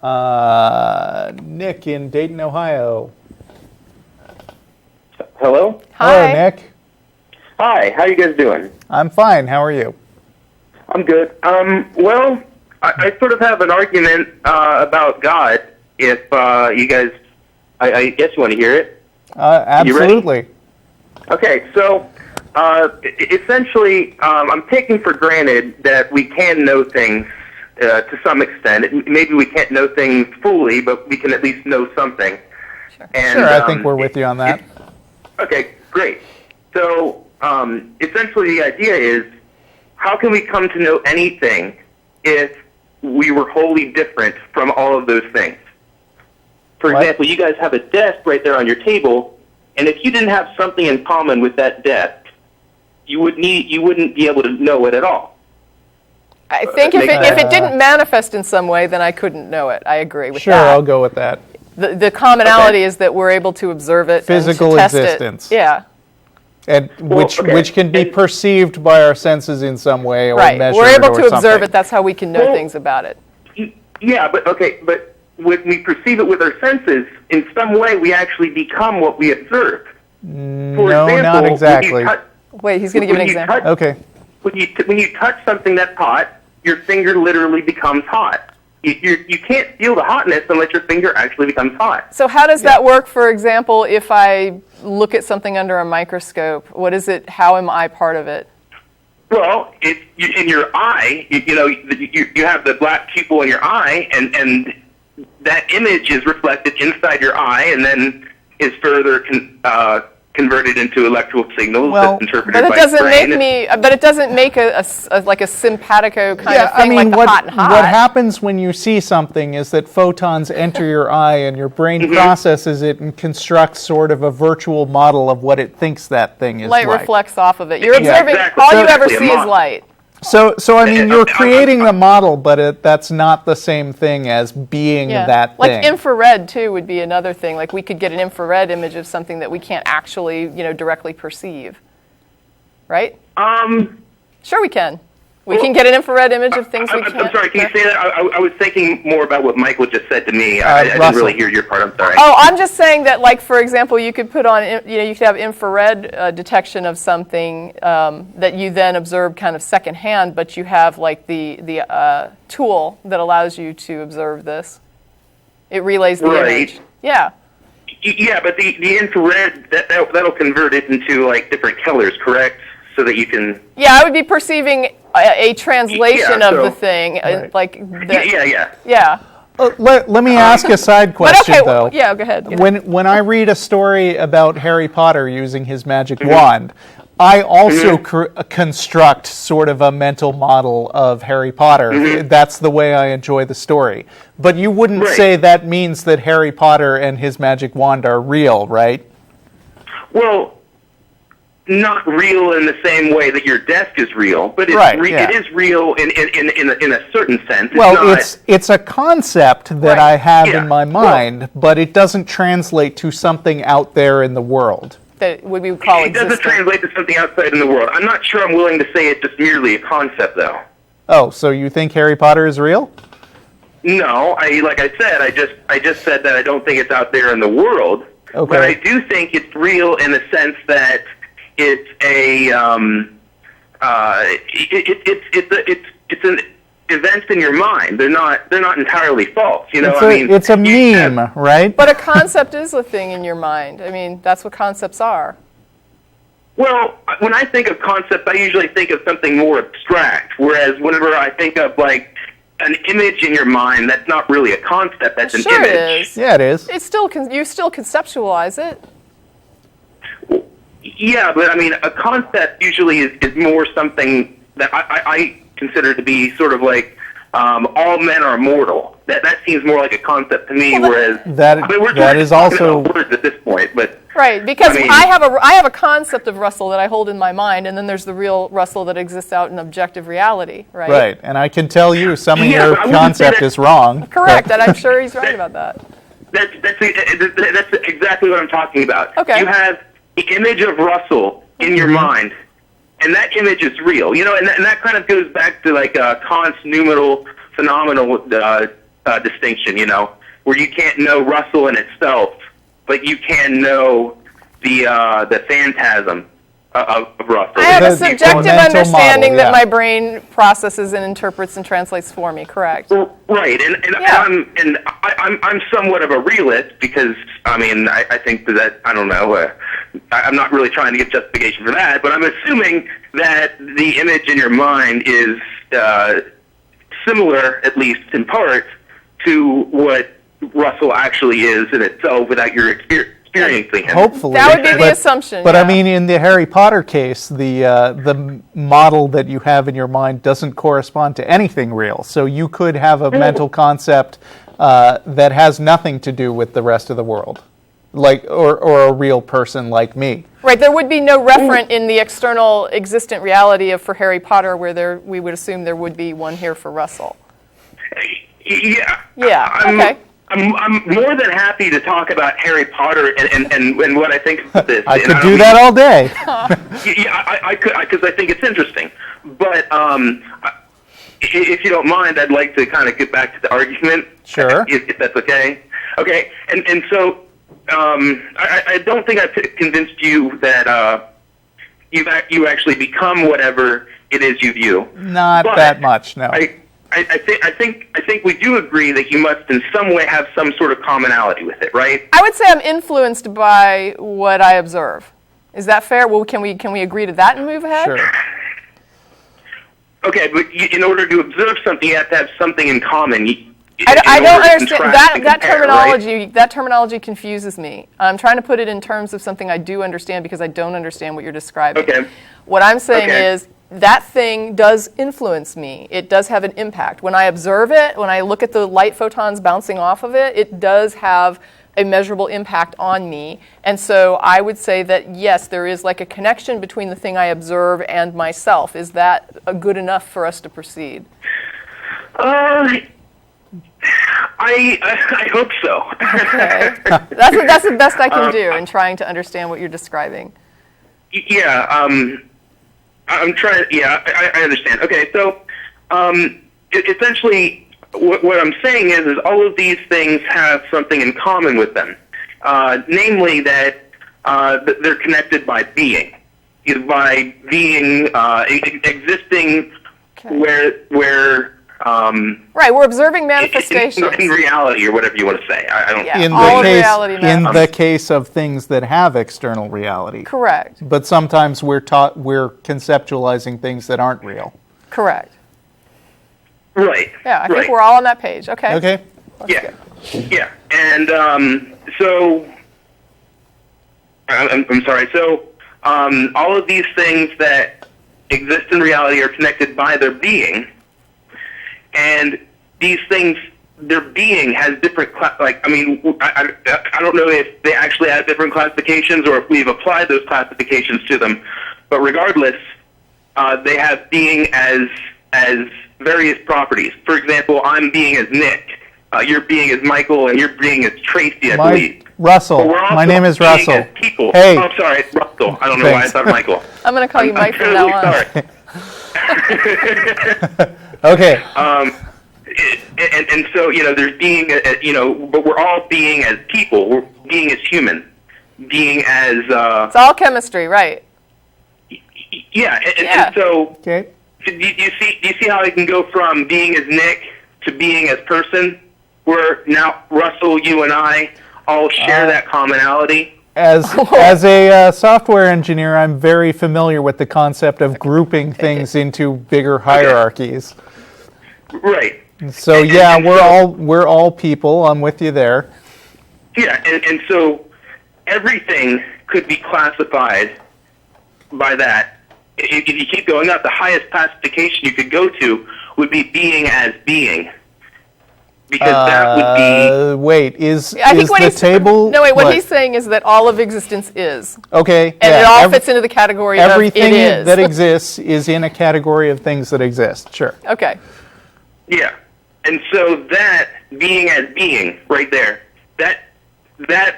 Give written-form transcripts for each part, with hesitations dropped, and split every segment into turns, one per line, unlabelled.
Nick in Dayton, Ohio.
Hello?
Hi.
Hello, Nick.
Hi, how you guys doing?
I'm fine. How are you?
I'm good. Well, I sort of have an argument about God, if you guys, I guess you want to hear it.
Absolutely.
Okay, so essentially, I'm taking for granted that we can know things to some extent. Maybe we can't know things fully, but we can at least know something.
Sure.
And,
Sure, I think we're with you on that.
Okay, great. So essentially the idea is, how can we come to know anything if we were wholly different from all of those things? For example, you guys have a desk right there on your table, and if you didn't have something in common with that desk, you wouldn't be able to know it at all.
I think if it didn't manifest in some way, then I couldn't know it. I agree with that.
Sure, I'll go with that.
The commonality is that we're able to observe it
Physical
and to test
existence.
it. Yeah.
And which can be perceived by our senses in some way or
Right.
measured
We're able
or
to observe
something.
it. That's how we can know things about it.
Yeah, but when we perceive it with our senses, in some way we actually become what we observe.
No, not exactly.
Wait, he's going to give an example.
Okay.
When you touch something that's hot, your finger literally becomes hot. You can't feel the hotness unless your finger actually becomes hot.
So how does that work, for example, if I look at something under a microscope? What is it? How am I part of it?
Well, in your eye, you have the black pupil in your eye, and that image is reflected inside your eye and then is further converted into electrical signals that's interpreted by the brain.
But it doesn't make like a simpatico kind of thing, like the hot and hot.
What happens when you see something is that photons enter your eye and your brain processes it and constructs sort of a virtual model of what it thinks that thing is
light
like.
reflects off of it. You're observing,
exactly.
all you ever see is light.
So I mean, you're creating the model, but that's not the same thing as being that thing.
Like infrared, too, would be another thing. Like we could get an infrared image of something that we can't actually, directly perceive. Right? Sure we can. We can get an infrared image of things we can't.
I'm sorry, can you say that? I was thinking more about what Michael just said to me. I didn't really hear your part. I'm sorry.
Oh, I'm just saying that, like, for example, you could put on, you could have infrared detection of something that you then observe kind of secondhand, but you have, like, the tool that allows you to observe this. It relays the image. Yeah.
Yeah, but the infrared, that'll convert it into, like, different colors, correct? So that you can...
Yeah, I would be perceiving a translation of the thing.
Right.
Like
Yeah.
Let me ask a side question, though.
Yeah, go ahead.
When I read a story about Harry Potter using his magic wand, I also construct sort of a mental model of Harry Potter. That's the way I enjoy the story. But you wouldn't say that means that Harry Potter and his magic wand are real, right?
Well, not real in the same way that your desk is real, but it is real in a certain sense.
It's a concept that I have in my mind, but it doesn't translate to something out there in the world.
That would be called
It doesn't translate to something outside in the world. I'm not sure I'm willing to say it's just merely a concept, though.
Oh, so you think Harry Potter is real?
No, like I said, I just said that I don't think it's out there in the world.
Okay.
But I do think it's real in the sense that it's it's an events in your mind. They're not entirely false.
It's a meme, right?
But a concept is a thing in your mind. I mean, that's what concepts are.
Well, when I think of concept, I usually think of something more abstract. Whereas whenever I think of like an image in your mind, that's not really a concept. That's an image.
It is.
Yeah, it is.
It's still you still conceptualize it.
Yeah, but I mean, a concept usually is more something that I consider to be sort of like all men are mortal. That seems more like a concept to me. Whereas
that is also
words at this point, but
right, because I have a concept of Russell that I hold in my mind, and then there's the real Russell that exists out in objective reality, right?
Right, and I can tell you some of your concept is wrong.
Correct, and I'm sure he's right about that.
That's exactly what I'm talking about.
Okay.
You have the image of Russell in your mind, and that image is real. And that kind of goes back to like Kant's phenomenal distinction, where you can't know Russell in itself, but you can know the phantasm of Russell.
I have a subjective understanding
model,
that my brain processes and interprets and translates for me. Correct.
Right, and I'm somewhat of a realist because I think that I don't know. I'm not really trying to give justification for that, but I'm assuming that the image in your mind is similar, at least in part, to what Russell actually is in itself without your experiencing him.
Hopefully.
That would be the assumption.
But
yeah.
I mean, in the Harry Potter case, the model that you have in your mind doesn't correspond to anything real. So you could have a mental concept that has nothing to do with the rest of the world, or a real person like me.
Right, there would be no referent in the external existent reality for Harry Potter where we would assume there would be one here for Russell.
Yeah.
Yeah, okay.
I'm more than happy to talk about Harry Potter and what I think of this.
I could do that all day.
Yeah, I could, because I think it's interesting. But if you don't mind, I'd like to kind of get back to the argument.
Sure.
If that's okay. Okay, and so I don't think I've convinced you that you actually become whatever it is you view.
Not
but
that much, no.
I think we do agree that you must in some way have some sort of commonality with it, right?
I would say I'm influenced by what I observe. Is that fair? Well, can we agree to that and move ahead?
Sure.
Okay, but in order to observe something, you have to have something in common.
I don't understand that
compare,
terminology.
Right?
That terminology confuses me. I'm trying to put it in terms of something I do understand because I don't understand what you're describing.
Okay.
What I'm saying is that thing does influence me. It does have an impact. When I observe it, when I look at the light photons bouncing off of it, it does have a measurable impact on me. And so I would say that, yes, there is like a connection between the thing I observe and myself. Is that good enough for us to proceed?
I hope so.
Okay. That's the best I can do in trying to understand what you're describing.
Yeah, I'm trying. Yeah, I understand. Okay, so essentially, what I'm saying is all of these things have something in common with them, namely that they're connected by being, existing where.
Right, we're observing manifestations.
In reality, or whatever you want to say. I don't.
Yeah,
In the case of things that have external reality.
Correct.
But sometimes we're conceptualizing things that aren't real.
Correct.
Right.
Yeah, I think we're all on that page. Okay.
Okay.
Yeah. Yeah. And so I'm sorry. So all of these things that exist in reality are connected by their being. And these things, their being has different, I don't know if they actually have different classifications or if we've applied those classifications to them. But regardless, they have being as various properties. For example, I'm being as Nick, your being as Michael, and your being as Tracie, I believe.
Russell. My name is Russell.
As people.
Hey.
Oh, I'm sorry, it's Russell. I don't know why I thought Michael.
I'm going to call you Mike from now on.
Sorry.
Okay.
And so, there's being, but we're all being as people. We're being as human. Being as...
it's all chemistry, right?
Yeah, and so...
Okay.
Do you see how I can go from being as Nick to being as person, where now Russell, you and I all share that commonality?
As a software engineer, I'm very familiar with the concept of grouping things into bigger hierarchies.
Right.
So we're all people. I'm with you there.
Yeah, and so everything could be classified by that. If you keep going up, the highest classification you could go to would be being as being. Because that would be...
Wait, is the table...
No, wait, what he's saying is that all of existence is.
Okay,
and it all fits into the category of it is.
Everything that exists is in a category of things that exist, sure.
Okay.
Yeah, and so that being as being right there, that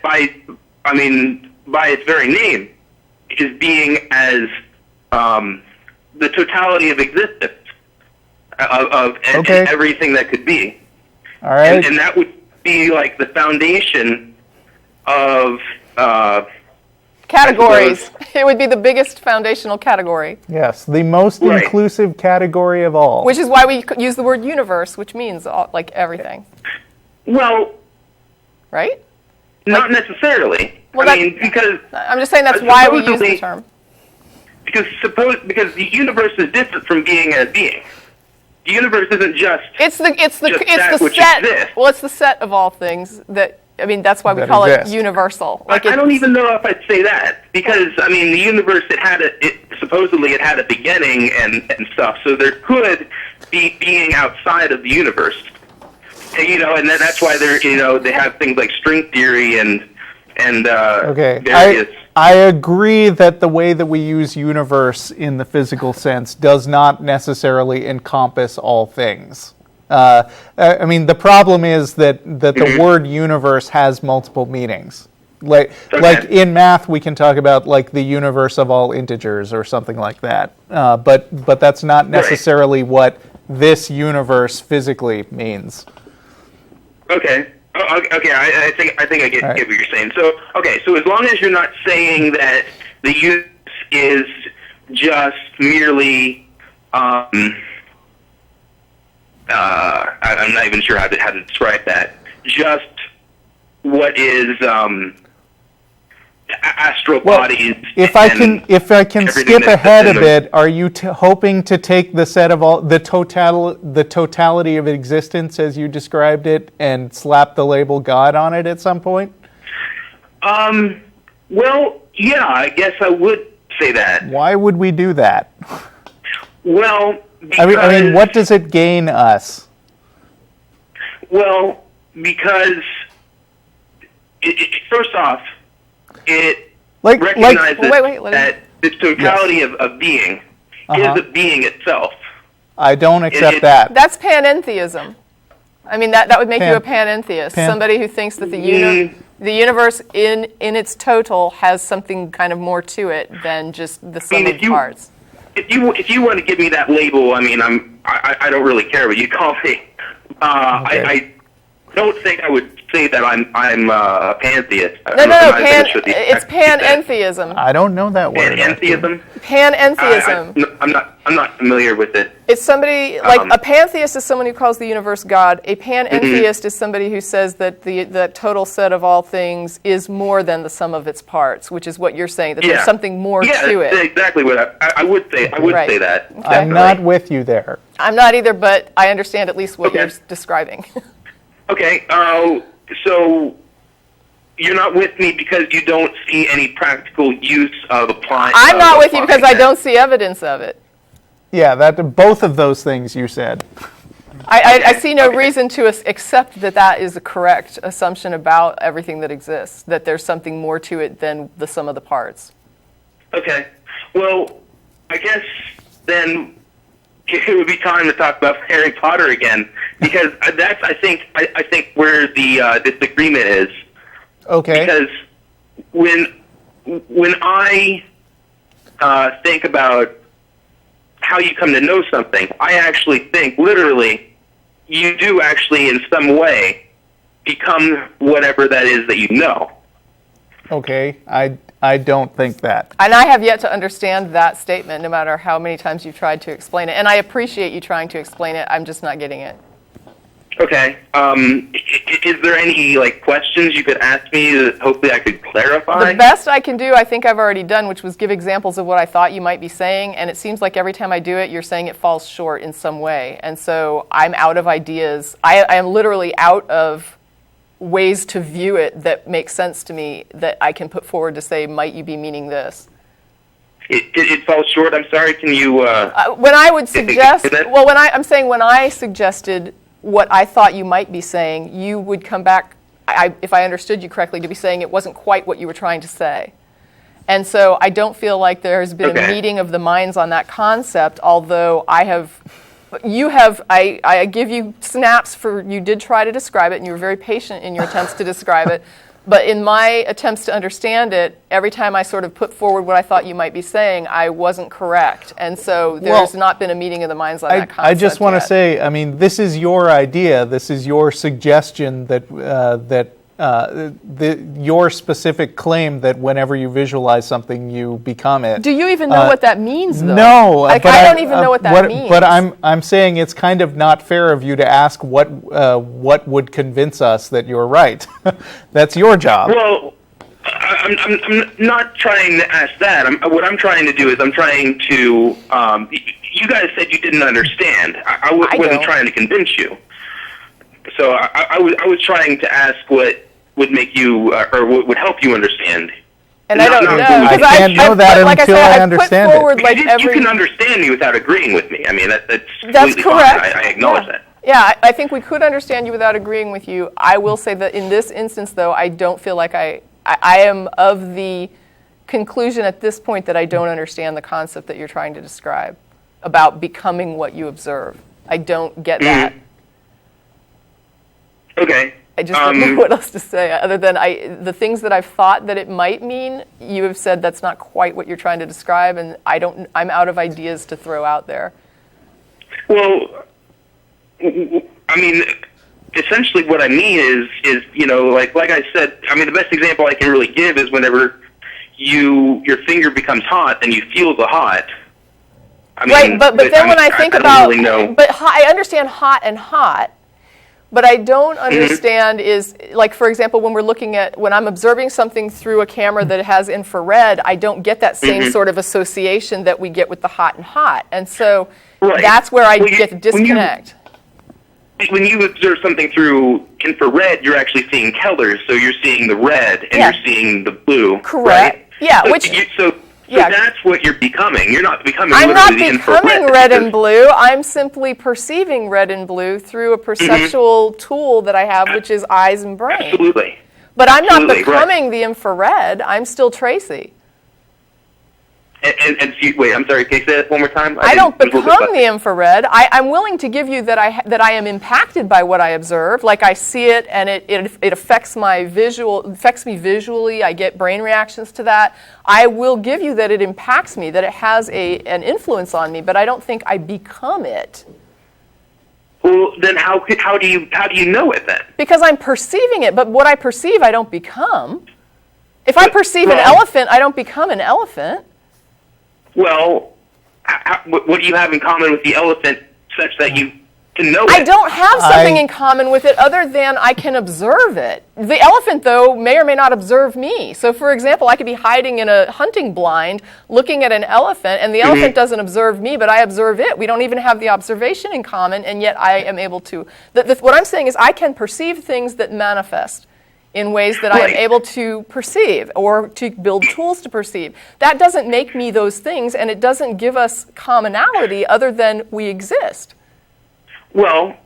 by its very name, is being as the totality of existence of everything that could be.
All right.
And that would be like the foundation of
Categories. It would be the biggest foundational category.
Yes, the most
Right.
inclusive category of all.
Which is why we use the word universe, which means like everything.
Well,
Right?
not necessarily.
Well,
I mean, because
I'm just saying that's why we use the
supposedly-
term.
because the universe is different from being a being. The universe isn't just
It's the
just that which
set.
exists.
Well, it's the set of all things that. I mean, that's why we
That
call
exist.
it universal.
I don't even know if I'd say that, because I mean the universe supposedly it had a beginning and stuff, so there could be being outside of the universe, and, and that's why they have things like string theory and
Okay,
various.
I agree that the way that we use universe in the physical sense does not necessarily encompass all things. I mean, the problem is that the word universe has multiple meanings. Like in math, we can talk about like the universe of all integers or something like that. But that's not necessarily what this universe physically means.
Okay. Okay. I think I get what you're saying. So so as long as you're not saying that the universe is just merely I'm not even sure how to describe that. Just what is astral bodies.
If I can
everything
skip
that's
ahead a
in them.
bit, are you hoping to take the set of all the totality of existence as you described it and slap the label God on it at some point?
Well, yeah, I guess I would say that.
Why would we do that?
Well, because,
I mean, what does it gain us?
Well, because first off, it recognizes that the totality of being is a being itself.
I don't accept that.
That's panentheism. I mean, that would make you a panentheist, somebody who thinks that the universe in its total has something kind of more to it than just the sum of parts.
If you want to give me that label, I mean, I don't really care what you call me. I don't think I would say that I'm a pantheist.
No, it's panentheism.
I don't know that word.
Panentheism?
Panentheism.
I'm not familiar with it.
It's somebody, like a pantheist is someone who calls the universe God. A panentheist is somebody who says that the total set of all things is more than the sum of its parts, which is what you're saying, that there's something more to it.
Yeah, exactly what I would say. I would say that. Definitely.
I'm not with you there.
I'm not either, but I understand at least what you're describing.
Okay, so you're not with me because you don't see any practical use of applying.
I'm not with you because I don't see evidence of it.
Yeah, both of those things you said.
I see no reason to accept that is a correct assumption about everything that exists, that there's something more to it than the sum of the parts.
Okay. Well, I guess then it would be time to talk about Harry Potter again, because that's I think where the disagreement is.
Okay.
Because when I think about how you come to know something, I actually think literally you do actually in some way become whatever that is that you know.
Okay, I don't think that.
And I have yet to understand that statement, no matter how many times you've tried to explain it. And I appreciate you trying to explain it. I'm just not getting it.
Okay. Is there any questions you could ask me that hopefully I could clarify?
The best I can do, I think I've already done, which was give examples of what I thought you might be saying. And it seems like every time I do it, you're saying it falls short in some way. And so I'm out of ideas. I am literally out of ways to view it that make sense to me that I can put forward to say, might you be meaning this?
It falls short. I'm sorry. Can you?
When I would suggest, well, I'm saying when I suggested what I thought you might be saying, you would come back, if I understood you correctly, to be saying it wasn't quite what you were trying to say. And so I don't feel like there has been a meeting of the minds on that concept, although I give you snaps for, you did try to describe it, and you were very patient in your attempts to describe it, But in my attempts to understand it, every time I sort of put forward what I thought you might be saying, I wasn't correct. And so there's not been a meeting of the minds on that concept
I just want to
yet.
say, I mean, this is your idea. This is your suggestion that your specific claim that whenever you visualize something, you become it.
Do you even know what that means, though?
No,
like, I don't even know what that means.
But I'm saying it's kind of not fair of you to ask what would convince us that you're right. That's your job.
Well, I'm not trying to ask that. What I'm trying to do is I'm trying to. You guys said you didn't understand. I wasn't trying to convince you. So I was trying to ask what would make you or what would help you understand.
And I don't know.
I can't know that until I understand it.
Like
You can understand me without agreeing with me. I mean, that's completely
correct.
fine. I acknowledge that.
Yeah, I think we could understand you without agreeing with you. I will say that in this instance, though, I don't feel like I am of the conclusion at this point that I don't understand the concept that you're trying to describe about becoming what you observe. I don't get that.
Okay.
I just don't know what else to say other than the things that I've thought that it might mean. You have said that's not quite what you're trying to describe, and I'm out of ideas to throw out there.
Well, I mean, essentially what I mean is like I said. I mean, the best example I can really give is whenever your finger becomes hot and you feel the hot. I mean,
right, but then when I think about,
really know.
But I understand hot and hot. But I don't understand is, like, for example, when I'm observing something through a camera that has infrared, I don't get that same sort of association that we get with the hot and hot. And so that's where I get the disconnect.
When you observe something through infrared, you're actually seeing colors. So you're seeing the red and you're seeing the blue.
Correct.
Right?
Yeah,
So that's what you're becoming. You're not becoming
I'm not
literally
becoming red and blue. I'm simply perceiving red and blue through a perceptual tool that I have, which is eyes and brain.
Absolutely.
But I'm not becoming the infrared. I'm still Tracie.
And wait, I'm sorry, can you say that one more time?
I don't become the infrared. I'm willing to give you that I am impacted by what I observe. Like I see it and it affects me visually. I get brain reactions to that. I will give you that it impacts me, that it has an influence on me, but I don't think I become it.
Well, then how do you know it then?
Because I'm perceiving it, but what I perceive I don't become. If I perceive an elephant, I don't become an elephant.
Well, what do you have in common with the elephant such that you can know it?
I don't have something in common with it other than I can observe it. The elephant, though, may or may not observe me. So, for example, I could be hiding in a hunting blind looking at an elephant, and the elephant doesn't observe me, but I observe it. We don't even have the observation in common, and yet I am able to. What I'm saying is I can perceive things that manifest in ways that I am able to perceive or to build tools to perceive. That doesn't make me those things, and it doesn't give us commonality other than we exist.
Well,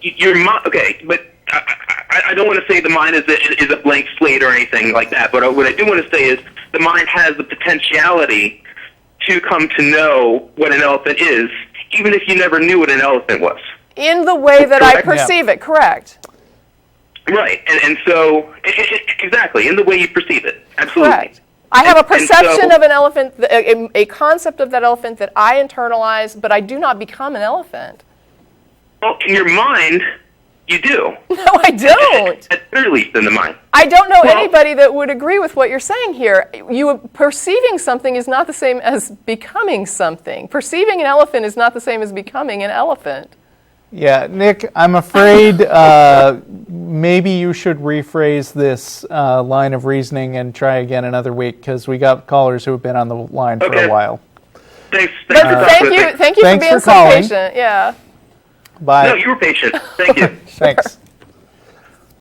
okay, but I don't want to say the mind is a blank slate or anything like that, but what I do want to say is the mind has the potentiality to come to know what an elephant is, even if you never knew what an elephant was.
In the way that I perceive it, correct.
Right, and so, exactly, in the way you perceive it, absolutely.
Correct. I have a perception of an elephant, a concept of that elephant that I internalize, but I do not become an elephant.
Well, in your mind, you do.
No, I don't.
At the very least in the mind.
I don't know anybody that would agree with what you're saying here. Perceiving something is not the same as becoming something. Perceiving an elephant is not the same as becoming an elephant.
Yeah, Nick, I'm afraid maybe you should rephrase this line of reasoning and try again another week, because we got callers who have been on the line for a while.
Thanks
thank you for being so patient. Yeah.
Bye.
No, you were patient. Thank you.
Thanks.